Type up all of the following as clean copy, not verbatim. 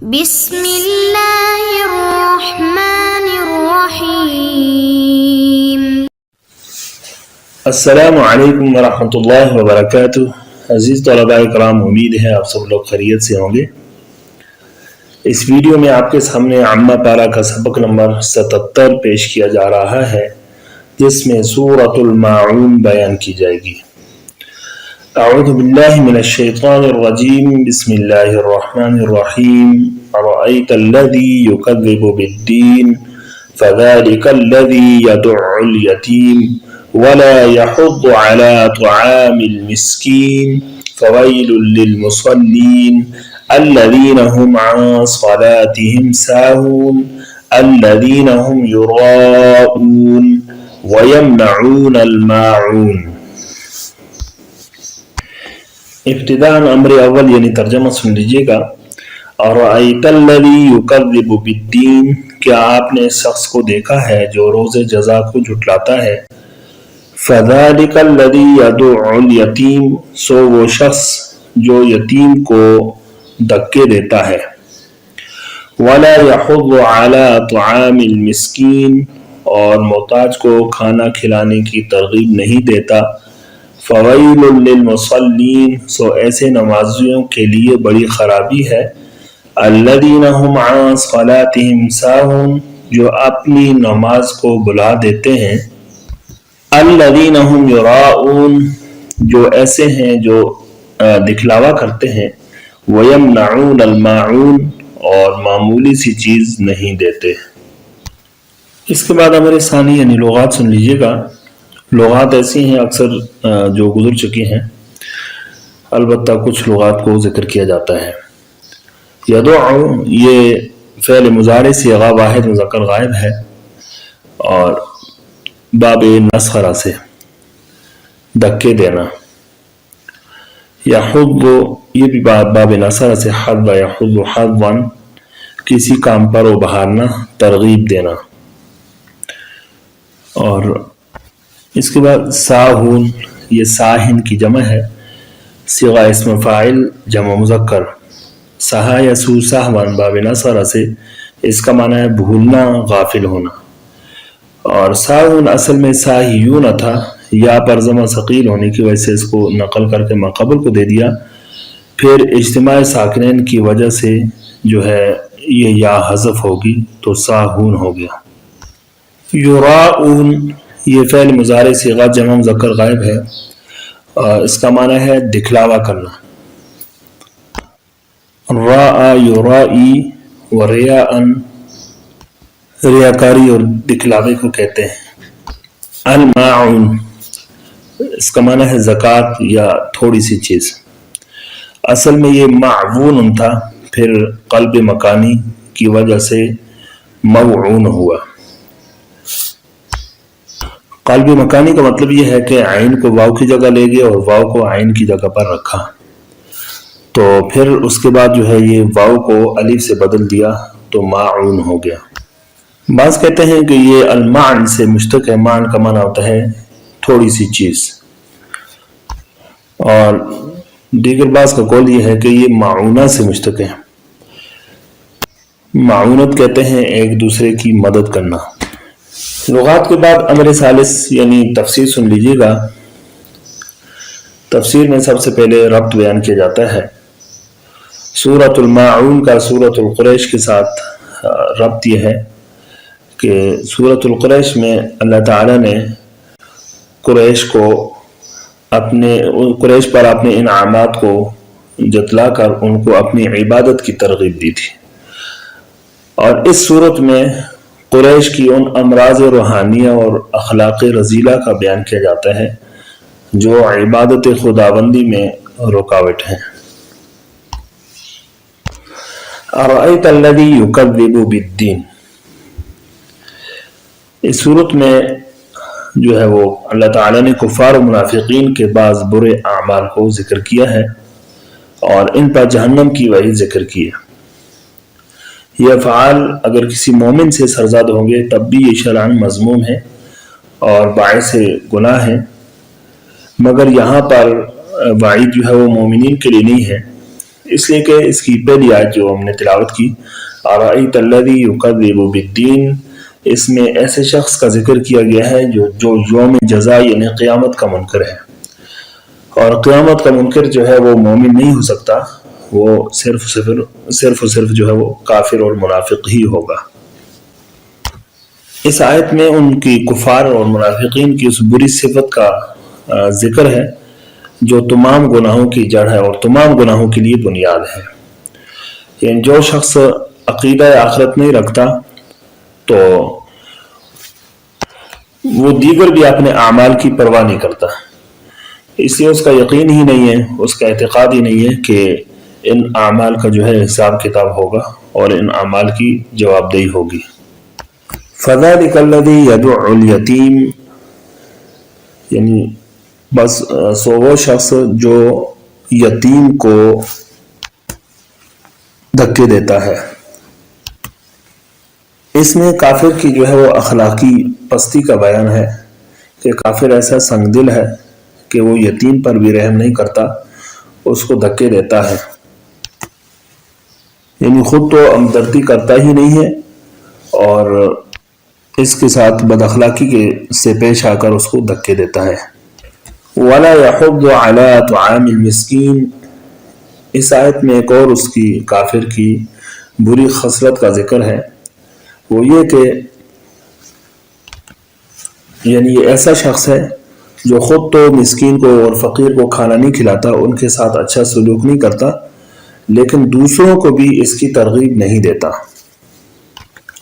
بسم اللہ الرحمن الرحیم۔ السلام علیکم ورحمۃ اللہ وبرکاتہ۔ عزیز طلباء کرام، امید ہے آپ سب لوگ خیریت سے ہوں گے۔ اس ویڈیو میں آپ کے سامنے عامہ پارہ کا سبق نمبر 77 پیش کیا جا رہا ہے، جس میں سورۃ الماعون بیان کی جائے گی۔ اعوذ باللہ من الشیطان الرجیم، بسم اللہ الرحمن الرحیم۔ ارأیت الذی یکذب بالدین فذلک الذی یدع الیتیم ولا يحض على طعام المسكين فويل للمصلين الذين هم عن صلاتهم ساهون الذين هم يراءون ويمنعون الماعون۔ ابتداء امر اول یعنی ترجمہ سن لیجیے گا۔ ارأیت الذی یکذب بالدین، کیا آپ نے اس شخص کو دیکھا ہے جو روز جزا کو جھٹلاتا ہے؟ فذلک الذی یدع الیتیم، سو وہ شخص جو یتیم کو دھکے دیتا ہے۔ ولا یحض علی طعام المسکین، اور محتاج کو کھانا کھلانے کی ترغیب نہیں دیتا۔ فویل للمصلین، سو ایسے نمازیوں کے لیے بڑی خرابی ہے۔ الذین هم عن صلاتهم ساہون، جو اپنی نماز کو بھلا دیتے ہیں۔ الذین هم یراءون، جو ایسے ہیں جو دکھلاوا کرتے ہیں۔ ویمنعون الماعون، اور معمولی سی چیز نہیں دیتے۔ اس کے بعد ہمارے ثانی یعنی لغات سن لیجیے گا۔ لغات ایسی ہیں اکثر جو گزر چکی ہیں، البتہ کچھ لغات کو ذکر کیا جاتا ہے۔ یدعو، یہ فعل مضارع صیغہ واحد مذکر غائب ہے اور باب نسخرہ سے دھکے دینا۔ یحض، یہ بھی باب نسخرہ سے حض یحض حظا، کسی کام پر ابھارنا، ترغیب دینا۔ اور اس کے بعد ساہون، یہ ساہن کی جمع ہے، صیغہ اسم فاعل جمع مذکر۔ سہا یسو سہون باب نسخرہ سے، اس کا معنی ہے بھولنا، غافل ہونا۔ اور ساہون اصل میں ساہیون تھا، یا پر ضمہ ثقیل ہونے کی وجہ سے اس کو نقل کر کے ماقبل کو دے دیا، پھر اجتماع ساکنین کی وجہ سے جو ہے یہ یا حذف ہوگی تو ساہون ہو گیا۔ یراؤن، یہ فعل مضارع صیغہ جمع مذکر غائب ہے، اس کا معنی ہے دکھلاوا کرنا۔ راء یرائی وریاءن، ریاکاری اور دکھلاوے کو کہتے ہیں۔ الماعون، اس کا معنی ہے زکوٰۃ یا تھوڑی سی چیز۔ اصل میں یہ معون تھا، پھر قلب مکانی کی وجہ سے موعون ہوا۔ قلب مکانی کا مطلب یہ ہے کہ عین کو واو کی جگہ لے گئے اور واو کو عین کی جگہ پر رکھا، تو پھر اس کے بعد جو ہے یہ واو کو الف سے بدل دیا تو ماعون ہو گیا۔ بعض کہتے ہیں کہ یہ المعن سے مشتق ہے، معن کا معنی ہوتا ہے تھوڑی سی چیز، اور دیگر بعض کا قول یہ ہے کہ یہ معونہ سے مشتق ہے۔ معونت کہتے ہیں ایک دوسرے کی مدد کرنا۔ لغات کے بعد امر ثالث یعنی تفسیر سن لیجیے گا۔ تفسیر میں سب سے پہلے ربط بیان کیا جاتا ہے۔ سورۃ الماعون کا سورۃ القریش کے ساتھ ربط یہ ہے کہ سورۃ القریش میں اللہ تعالیٰ نے قریش پر اپنے انعامات کو جتلا کر ان کو اپنی عبادت کی ترغیب دی تھی، اور اس صورت میں قریش کی ان امراض روحانیہ اور اخلاق رذیلہ کا بیان کیا جاتا ہے جو عبادت خداوندی میں رکاوٹ ہیں۔ ارأیت الذی یکذب بالدین، اس صورت میں جو ہے وہ اللہ تعالیٰ نے کفار و منافقین کے بعض برے اعمال کو ذکر کیا ہے اور ان پر جہنم کی وعید ذکر کی ہے۔ یہ افعال اگر کسی مومن سے سرزد ہوں گے تب بھی یہ شرعاً مذموم ہے اور باعث گناہ ہے، مگر یہاں پر وعید جو ہے وہ مومنین کے لیے نہیں ہے، اس لیے کہ اس کی پہلی آیت جو ہم نے تلاوت کی ارأیت الذی یکذب بالدین، اس میں ایسے شخص کا ذکر کیا گیا ہے جو یوم جزا یعنی قیامت کا منکر ہے، اور قیامت کا منکر جو ہے وہ مومن نہیں ہو سکتا، وہ صرف جو ہے وہ کافر اور منافق ہی ہوگا۔ اس آیت میں ان کی کفار اور منافقین کی اس بری صفت کا ذکر ہے جو تمام گناہوں کی جڑ ہے اور تمام گناہوں کے لیے بنیاد ہے۔ یعنی جو شخص عقیدہ آخرت نہیں رکھتا تو وہ دیگر بھی اپنے اعمال کی پرواہ نہیں کرتا، اس لیے اس کا یقین ہی نہیں ہے، اس کا اعتقاد ہی نہیں ہے کہ ان اعمال کا جو ہے حساب کتاب ہوگا اور ان اعمال کی جواب دہی ہوگی۔ فذلک الذی یدع الیتیم، یعنی بس وہ شخص جو یتیم کو دھکے دیتا ہے۔ اس میں کافر کی جو ہے وہ اخلاقی پستی کا بیان ہے کہ کافر ایسا سنگ دل ہے کہ وہ یتیم پر بھی رحم نہیں کرتا، اس کو دھکے دیتا ہے، یعنی خود تو ہمدردی کرتا ہی نہیں ہے اور اس کے ساتھ بد اخلاقی سے پیش آ کر اس کو دھکے دیتا ہے۔ وَلَا يَحُضُّ عَلَىٰ طَعَامِ الْمِسْكِينِ، اس آیت میں ایک اور اس کی کافر کی بری خصلت کا ذکر ہے، وہ یہ کہ یعنی یہ ایسا شخص ہے جو خود تو مسکین کو اور فقیر کو کھانا نہیں کھلاتا، ان کے ساتھ اچھا سلوک نہیں کرتا، لیکن دوسروں کو بھی اس کی ترغیب نہیں دیتا۔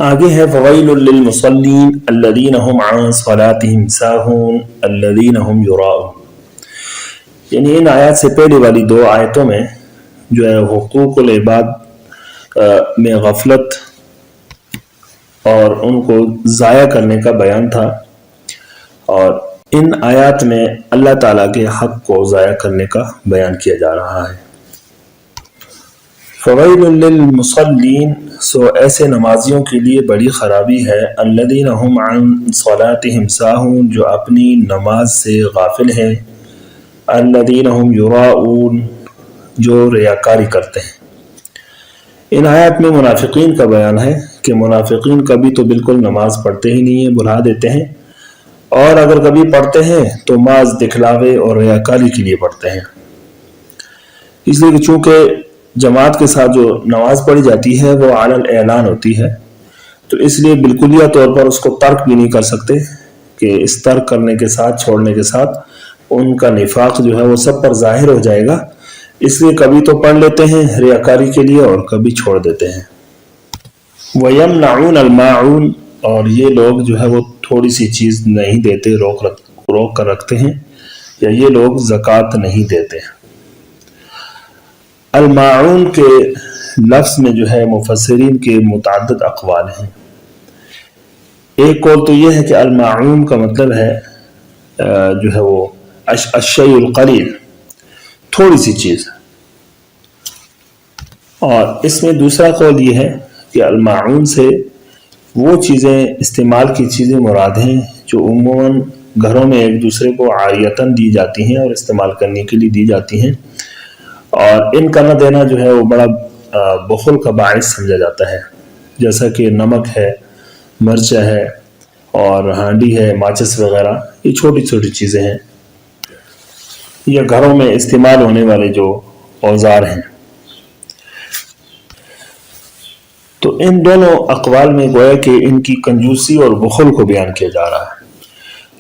آگے ہے فویل للمصلین الذین هم عن صلاتهم ساہون الذین هم یراؤون، یعنی ان آیات سے پہلے والی دو آیتوں میں جو ہے حقوق العباد میں غفلت اور ان کو ضائع کرنے کا بیان تھا، اور ان آیات میں اللہ تعالیٰ کے حق کو ضائع کرنے کا بیان کیا جا رہا ہے۔ فویل للمصلین، سو ایسے نمازیوں کے لیے بڑی خرابی ہے، الذین هم عن صلاتهم ساہون، جو اپنی نماز سے غافل ہیں، الذین هم یراؤون، جو ریاکاری کرتے ہیں۔ ان آیات میں منافقین کا بیان ہے کہ منافقین کبھی تو بالکل نماز پڑھتے ہی نہیں ہیں، بھلا دیتے ہیں، اور اگر کبھی پڑھتے ہیں تو محض دکھلاوے اور ریاکاری کے لیے پڑھتے ہیں، اس لیے کہ چونکہ جماعت کے ساتھ جو نماز پڑھی جاتی ہے وہ علی الاعلان ہوتی ہے، تو اس لیے بالکلیہ طور پر اس کو ترک بھی نہیں کر سکتے کہ اس ترک کرنے کے ساتھ، چھوڑنے کے ساتھ ان کا نفاق جو ہے وہ سب پر ظاہر ہو جائے گا، اس لیے کبھی تو پڑھ لیتے ہیں ریاکاری کے لیے اور کبھی چھوڑ دیتے ہیں۔ وَيَمْنَعُونَ الْمَاعُونَ، اور یہ لوگ جو ہے وہ تھوڑی سی چیز نہیں دیتے، روک کر رکھتے ہیں، یا یہ لوگ زکوٰۃ نہیں دیتے۔ الماعون کے لفظ میں جو ہے مفسرین کے متعدد اقوال ہیں۔ ایک قول تو یہ ہے کہ الماعون کا مطلب ہے جو ہے وہ الشیء القلیل، تھوڑی سی چیز، اور اس میں دوسرا قول یہ ہے کہ الماعون سے وہ چیزیں، استعمال کی چیزیں مراد ہیں جو عموماً گھروں میں ایک دوسرے کو عاریتاً دی جاتی ہیں اور استعمال کرنے کے لیے دی جاتی ہیں، اور ان کا نہ دینا جو ہے وہ بڑا بخل کا باعث سمجھا جاتا ہے، جیسا کہ نمک ہے، مرچ ہے، اور ہانڈی ہے، ماچس وغیرہ، یہ چھوٹی چھوٹی چیزیں ہیں، یہ گھروں میں استعمال ہونے والے جو اوزار ہیں۔ تو ان دونوں اقوال میں گویا کہ ان کی کنجوسی اور بخل کو بیان کیا جا رہا ہے۔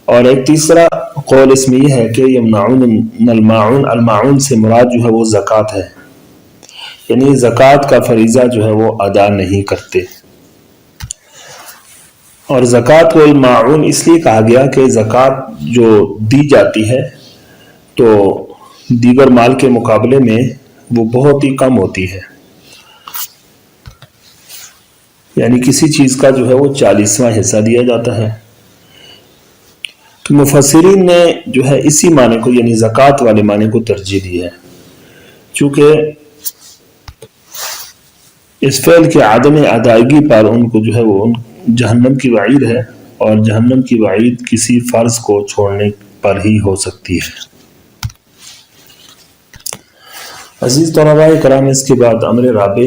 اور ایک تیسرا قول اس میں یہ ہے کہ یمنعون الماعون، الماعون سے مراد جو ہے وہ زکوٰۃ ہے، یعنی زکوٰۃ کا فریضہ جو ہے وہ ادا نہیں کرتے۔ اور زکوٰۃ کو الماعون اس لیے کہا گیا کہ زکوٰۃ جو دی جاتی ہے تو دیگر مال کے مقابلے میں وہ بہت ہی کم ہوتی ہے، یعنی کسی چیز کا جو ہے وہ 40واں حصہ دیا جاتا ہے۔ تو مفسرین نے جو ہے اسی معنی کو، یعنی زکوٰۃ والے معنی کو ترجیح دی ہے، چونکہ اس فعل کے عدم ادائیگی پر ان کو جو ہے وہ جہنم کی وعید ہے، اور جہنم کی وعید کسی فرض کو چھوڑنے پر ہی ہو سکتی ہے۔ عزیز طلباء کرام، اس کے بعد امر رابع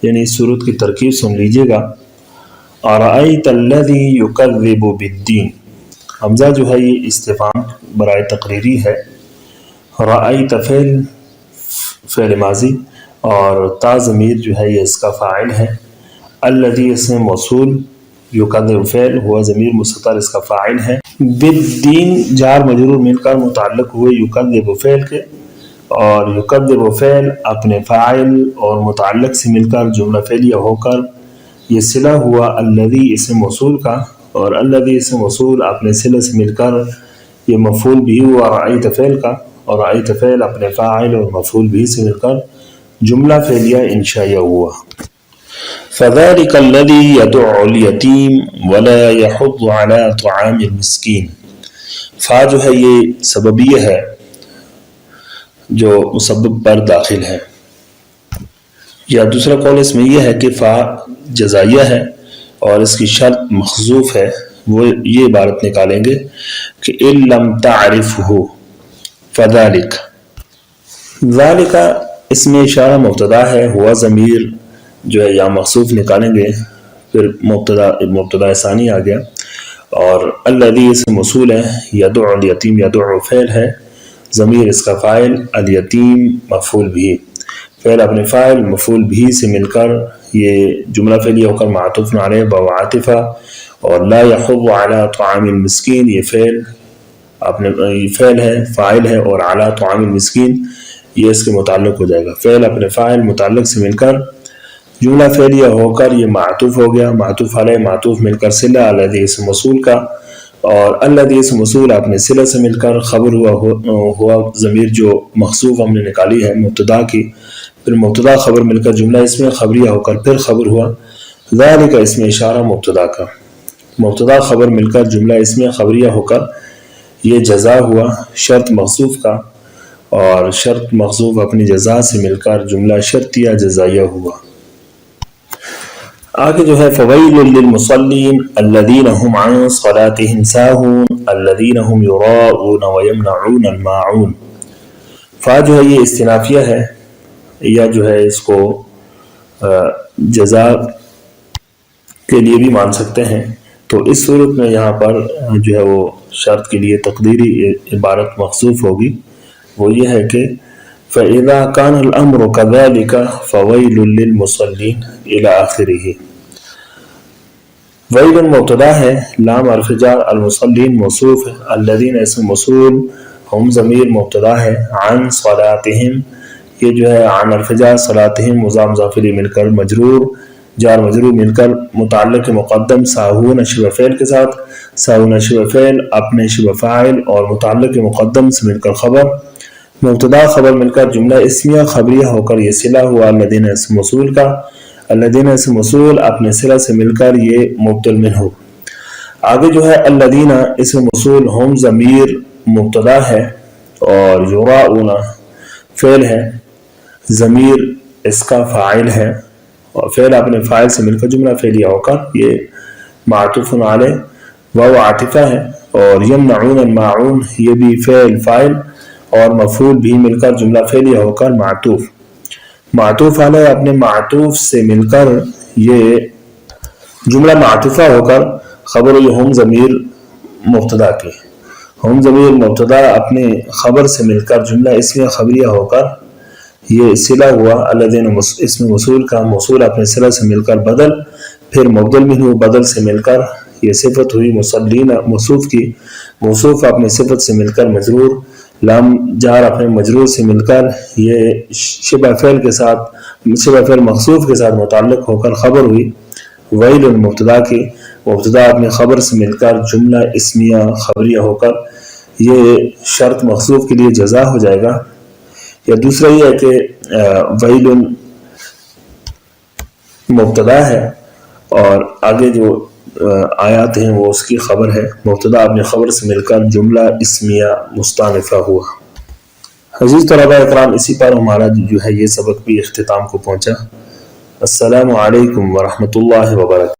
یعنی اس صورت کی ترکیب سن لیجیے گا. ارأیت الذی یکذب بالدین، حمزہ جو ہے یہ استفہام برائے تقریری ہے. رأیت فعل ماضی اور تا ضمیر جو ہے یہ اس کا فاعل ہے. الذی اسم موصول، یکذب فعل ہوا ضمیر مستتر اس کا فاعل ہے. بالدین جار مجرور مل کر متعلق ہوئے یکذب فعل کے، اور یکذب فعل اپنے فاعل اور متعلق سے مل کر جملہ فعلیہ ہو کر یہ صلہ ہوا الذی اسم موصول کا، اور الذی اسم موصول اپنے صلہ سے مل کر یہ مفعول بھی ہوا رأیت فعل کا، اور رأیت فعل اپنے فاعل اور مفعول بھی سے مل کر جملہ فعلیہ انشائیہ ہوا. فذلك الذي يدعو اليتيم ولا يحض على طعام المسكين، فا جو ہے یہ سببیہ ہے جو مسبب پر داخل ہے، یا دوسرا قول اس میں یہ ہے کہ فا جزائیہ ہے اور اس کی شرط محذوف ہے. وہ یہ عبارت نکالیں گے کہ ان لم تعرفہ فذلک. ذالک اس میں اشارہ مبتدا ہے، ہوا ضمیر جو ہے یا محذوف نکالیں گے، پھر مبتدا ثانی آ گیا، اور الذی اسم موصول ہے. یدعو الیتیم، یدعو فعل ہے، ضمیر اس کا فاعل، الیتیم مفعول بھی، فعل اپنے فاعل مفعول بھی سے مل کر یہ جملہ فعلیہ ہو کر معطوف علیہ بوعاطفہ. اور لا یحض علی طعام المسکین یہ فعل ہے، فاعل ہے، اور علی طعام المسکین یہ اس کے متعلق ہو جائے گا. فعل اپنے فاعل متعلق سے مل کر جملہ فعلیہ ہو کر یہ معطوف ہو گیا، معطوف علیہ معطوف مل کر صلہ الذی اسم موصول کا، اور الذی اسم موصول اپنے صلہ سے مل کر خبر ہوا ضمیر جو محذوف ہم نے نکالی ہے مبتدا کی، پھر مبتدا خبر مل کر جملہ اسم خبریہ ہو کر پھر خبر ہوا. ذالک اسم اشارہ مبتدا کا، مبتدا خبر مل کر جملہ اسم خبریہ ہو کر یہ جزا ہوا شرط محذوف کا، اور شرط محذوف اپنی جزا سے مل کر جملہ شرطیہ جزائیہ ہوا. آگے جو ہے فویل للمصلین الذین هم عن صلاتهم ساہون الذین هم یراؤون ویمنعون الماعون. فا جو ہے یہ استنافیہ ہے، یا جو ہے اس کو جزا کے لیے بھی مان سکتے ہیں. تو اس صورت میں یہاں پر جو ہے وہ شرط کے لیے تقدیری عبارت محذوف ہوگی، وہ یہ ہے کہ فَإِذَا كَانَ الْأَمْرُ كَذَلِكَ فَوَيْلٌ لِلْمُصَلِّينَ إِلَى آخِرِهِ. ویل مبتدا ہے، لام حرف جر، المصلین موصوف، الذین اسم موصول، ہم ضمیر مبتدا ہے، عن صلاتہم یہ جو ہے عن حرف جر، صلاتہم مضاف مضاف الیہ مل کر مجرور، جار مجرور مل کر متعلق مقدم ساہون شبہ فعل کے ساتھ، ساہون شبہ فعل اپنے شبہ فاعل اور متعلق مقدم سے مل کر خبر، مبتدا خبر مل کر جملہ اسمیہ خبریہ ہو کر یہ صلہ ہوا الذین اسم موصول کا، الذین اسم موصول اپنے صلہ سے مل کر یہ مبدل منہ. آگے جو ہے الذین اسم موصول ہم ضمیر مبتدا ہے، اور یراؤون فعل ہے، ضمیر اس کا فاعل ہے، اور فعل اپنے فاعل سے مل کر جملہ فعلیہ ہو کر یہ معطوف علیہ واو عاطفہ ہے. اور یمنعون الماعون یہ بھی فعل فاعل اور مفعول بھی مل کر جملہ فعلیہ ہو کر معطوف، معطوف علیہ اپنے معطوف سے مل کر یہ جملہ معطوفہ ہو کر خبر ہم ضمیر مبتدا کی، ہم ضمیر مبتدا اپنے خبر سے مل کر جملہ اسم خبریہ ہو کر یہ صلہ ہوا الذین اسم موصول کا، موصول اپنے صلہ سے مل کر بدل، پھر مبدل منہ بدل سے مل کر یہ صفت ہوئی مصلین موصوف کی، موصوف اپنے صفت سے مل کر مجرور، لام جار اپنے مجرور سے مل کر یہ شبہ فعل کے ساتھ، شبہ فعل مخصوف کے ساتھ متعلق ہو کر خبر ہوئی ویل المبتدا کی، مبتدا اپنے خبر سے مل کر جملہ اسمیہ خبریہ ہو کر یہ شرط مخصوف کے لیے جزا ہو جائے گا. یا دوسرا یہ ہے کہ ویل مبتدا ہے اور آگے جو آیات ہیں وہ اس کی خبر ہے، مبتدا اپنے خبر سے مل کر جملہ اسمیہ مستانفہ ہوا. عزیز طلباء اکرام، اسی پر ہمارا جو ہے یہ سبق بھی اختتام کو پہنچا. السلام علیکم ورحمۃ اللہ وبرکاتہ.